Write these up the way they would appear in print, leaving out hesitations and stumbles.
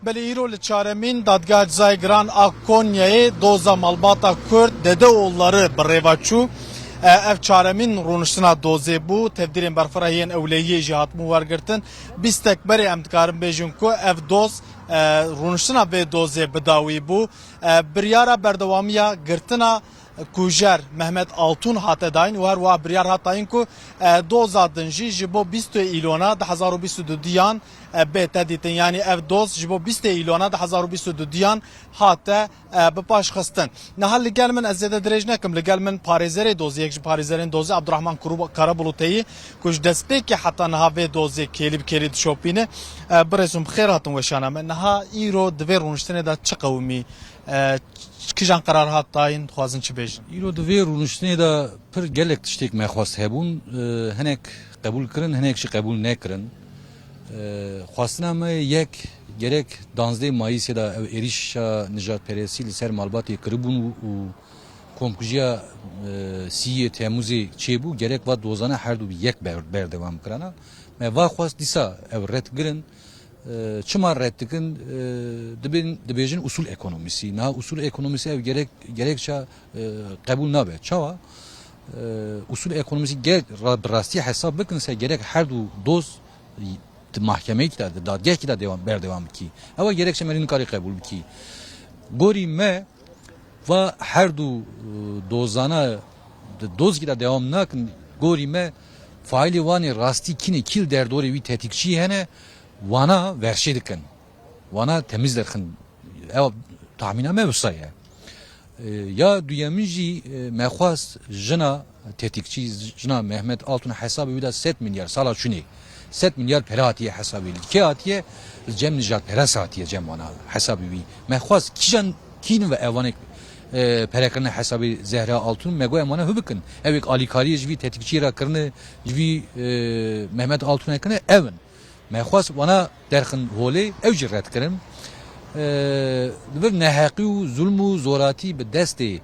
Belîro li çaremîn dadgah cezayê giran a Konyayê doza malbata Kurd dedeoğulları bi rêva çû. Ev çaremîn rûniştina dozê bû. Tevdîrên berfira yên ewlehiyê jî hatibû wergirtin. Bîstek berê em dikarin bêjin ku ev doz rûniştina vê dozê bidawî bû. Biryara berdewamiya girtina Kujer Mehmet Altun hate dayin û her wa biryar hat dayin ku doza din jî ji bo 20 îlona 2022 diyan bête dîtin yani ev doz ji bo 20 îlona 2022 diyan hate bi paş xistin. Niha li gel min ez zêde dirêj nekim li gel min parêzerê dozê yek ji parêzerên dozê Abdurrahman Karabuluteyî ku ji destpêkê heta niha vê dozê kêlî bi kêlî dişopîne birêzum bi xêr hatin weşana me niha îro divê rûniştinê de çi qewimî kijan karar hat dayin xwazin çi bêjin. İro divê rûniştinê de pir gelek tiştek me xwast hebûn hinek qebûl kirin hinek jî qebûl nekirin. Xwastina me yek gerek 12 Mayîsê de ev êrişa nijadperestî li ser malbatê kiribûn û komkujiya 3 Temmûzê çêbû gerek va dozana her du yek berdewam kirana. Me va xwast dîsa ev red girin çima red dikin dibêjin usul ekonomîsî. Niha usul ekonomîsî ev gerekçe qebûl nabe. Çawa usul ekonomîsî gerek bi rastî hesab bikin se gerek her du doz mahkemeyê de dadgehê de berdewam bikî. Ewa gerekçe me nikarî qebûl bikî. Gorî me va her du dozana doz de devam nakin gorî me failê wanê rastî kînê kîl derdorê wî tetikçî hene wana verşê dikin. Wana temiz derxin. Ew tahmîna me wisa ye. Ya duyemîn jî me xwast jina tetikçî jina Mehmet Altun hesabê wî de 7 milyar sala çûnê 7 milyar pere hatiye hesabê li kê hatiye cem nijadperes hatiye cem wana hesabê wî me xwast kîjan kîn ve evanek perekirine hesabê Zehra Altun me got em wana hûbikin. Evek alîkariyê ji vî tetikçî ra kirine ji vî Mehmet Altunê kirine evin. Me xwast wana derxin holê ew jî red kirin. Divir neheqî û zulm û zoratî bi destê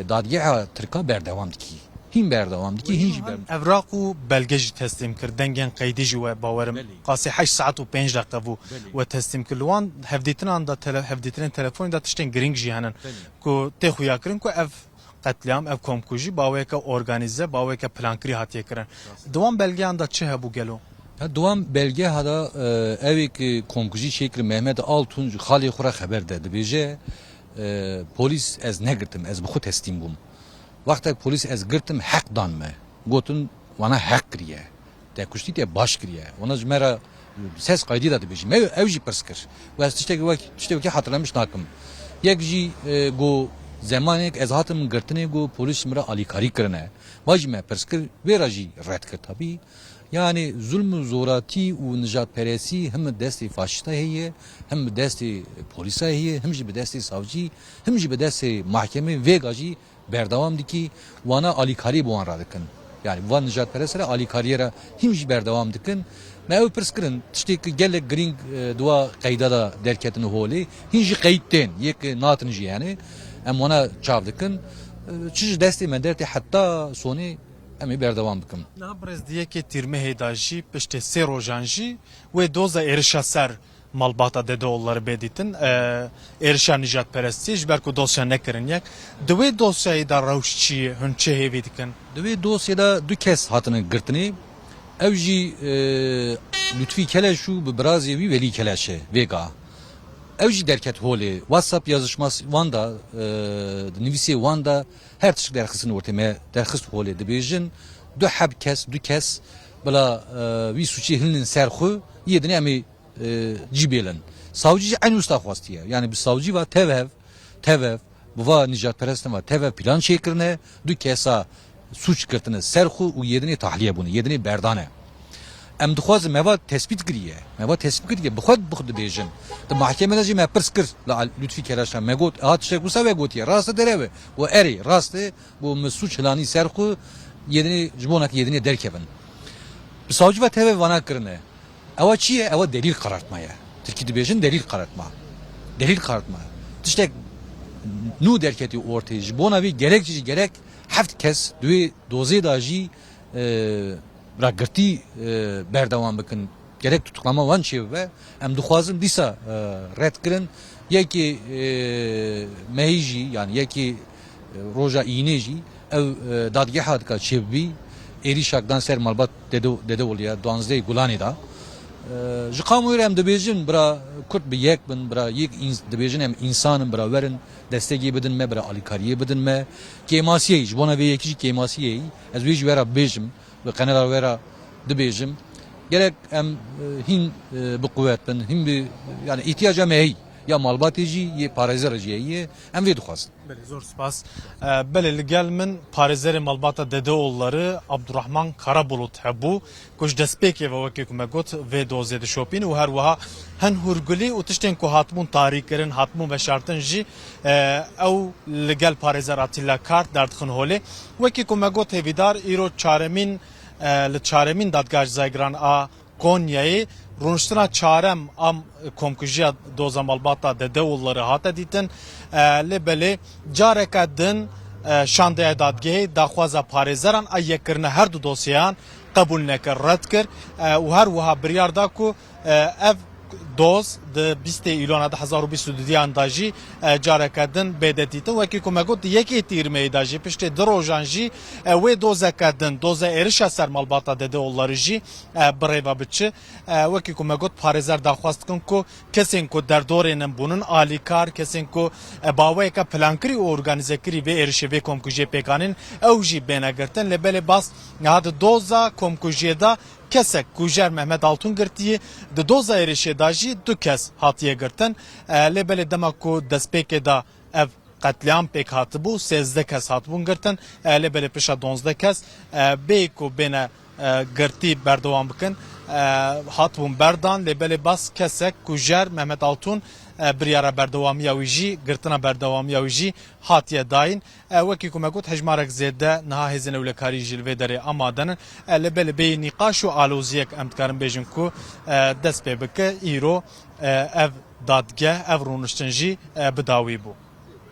dadgeha Tirka berdewam dikî. Hîn berdewam dikî hîn jî berdewam. Evraq û belge jî teslîm kir dengên qeydî jî we bawerim qasî 8 saat û 5 deqe bû we teslîm kir li wan hevdîtinan da hevdîtinên telefonê da tiştên giring jî henin ku tê xuya kirin ku ev qetliam ev komkujî baweke organize baweke plankirî hatiye kirin. Di wan belgeyan da çi hebû gelo? Duam belge hada evek komkuji şekli Mehmet Altun xalê xwe re xeber de dibêje polis ez negirtim ez bi xwe teslîm bûm. Wextek polis ez girtim hek dan me. Gotin wana hek kiriye. Te kuştî te baş kiriye. Wana ji me re ses qaydî da dibêjim. Ew jî pirs kir. Ve ez tiştekî hatırlamış nakim. Yek jî go zemanek ez hatim girtinê go polis me re alîkarî kirine. Wa jî me pirs kir wê re jî red kir tabî. Yani zulm zoratî û nijadperestî hem destê faşîsta heye hem destê polîsa heye hem jî bi destê savcî hem jî bi destê mahkeme vêga jî berdewam dikî wana alîkarî bi wan ra dikin. Yani van nijadperest re alîkariyê re hîn jî berdewam dikin. Me ew pirs kirin tiştekî gelek girîng duwa qeyda da derketin holê hîn jî qeyd tên yek natin jî yani em wana çav dikin. Çi ji destê me dertê heta sonê em ê berdewam bikim. Niha birezdiyekê tîrmehê da jî piştî sê rojan jî wê doza êrişa ser malbata dedeoğulları bêdîtin êrişa nijadperestî ji ber ku dosya nekirin yek. Di wê dosyayê da rewş çi ye hûn çi hêvî dikin? Di wê dosyada du kes hatine girtinê ew jî Lütfî Keleş û bi birazê wî Velî Keleş e vêga. Ew jî derket holê WhatsApp yazışması wan da nivîsê wan da her tişt derxistin ortaya me derxist holê dibêjin du heb kes du kes bila wî suçî hilinin ser xwe yedine em ê cîbêlin. Savcî jî eyn wista xwastiye. Yani bi savcî va tevev bi va nijadperestin va tevev plan çêkirine du kesa suç girtine ser xwe û yedinê tahliye bûne yedinê berdane. Em dixwazin meva tespît kiriye. Meva tespît kiriye bi xwe dibêjin. Di mahkemede jî me pirs kir li Lütfî Keleşa me got hat tiştek wisa ve gotiye rast dereve û erê rast e bu me suç hilanî ser xwe yedinê ji bo yedinê derkevin. Bi savcî ve tevev wana kirine. Ewa çi ye? Ewa delîl qarartma ye. Tirkî dibêjin delîl qarartma. Delîl qarartma. Tiştek nû derketî ortaya ji bo navî gerek jî gerek heft kes duê dozê da jî ra girtî berdewam bikin gerek tutuklama van çev ve em duxwazin dîsa red kirin yekî mehî jî yani yekî roja înê jî ev dadgeha dika çevbî êrîşakdan ser malbat dede oluya 12 Gulanê da ji qamûyê em dibêjin bira Kurd bi yek bin bira yek dibêjin em insanin bira werin destekî bidin me bira alîkariyê bidin me kêmasiyê ji bona vê yekî jî kêmasiyê ez wê ji wera bêjim bi qenera wera dibêjim gerek em hin bi quvvet bin hin bi yani ihtiyaca me heye ya malbatê jî yê parêzera jî heye em vê dixwazin. Belê zor spas. Belê li gel min parêzerê malbata dedeoğulları Abdurrahman Karabulut hebû ku ji destpêkê ve wekî ku me got vê dozê dişopîn û her wiha hin hûrgulî û tiştên ku hatibûn tarî kirin hatibûn veşartin jî ew li gel parêzer Atilla Kart derdixin holê wekî ku me got hêvîdar îro li çaremîn dadgah ji Zaygiran a Konyayê rûniştina çarem am komkujiya doza malbata dedeoğulları hate dîtin lê belê careka din şandeya dadgehê daxwaza parêzeran a yekirine her du dosyeyan qebûl nekir red kir û her wiha biryar da ku ev doz di 20 îlona 2022 da jî careka din bêde dîtin wekî ku me got yekê tîrmeyê da jî piştî di rojan jî wê dozeka din doza êrişa ser malbata dedeoğulları jî birêva biçi wekî ku me got parêzer daxwaz dikin ku kesên ku derdorên bûnin alîkar kesên ku baweyeka plankirî û organîzekirî vê êrişê vê komkujiyê pêkanîn ew jî bêne girtin lê belê bas hadi doza komkujiyê da kesek kujer Mehmet Altun girtiye di doza êrişê da jî du kes hatiye girtin lê belê dema ku destpêkê da ev qetliam pêk hatibû 13 kes hatibûn girtin lê belê pişa 12 kes bê ku bêne girtî berdewam bikin hatibûn berdan lê belê bas kesek kujer Mehmet Altun biryara berdewamiya wî jî girtina berdewamiya wî jî hatiye dayîn wekî ku me got hejmarek zêde niha hêzên ewlekarî jî li vê derê amadenin li belê bê nîqaş û aloziyek em dikarin bêjin ku dest pê bike îro ev dadgeh ev rûniştin jî bidawî bû.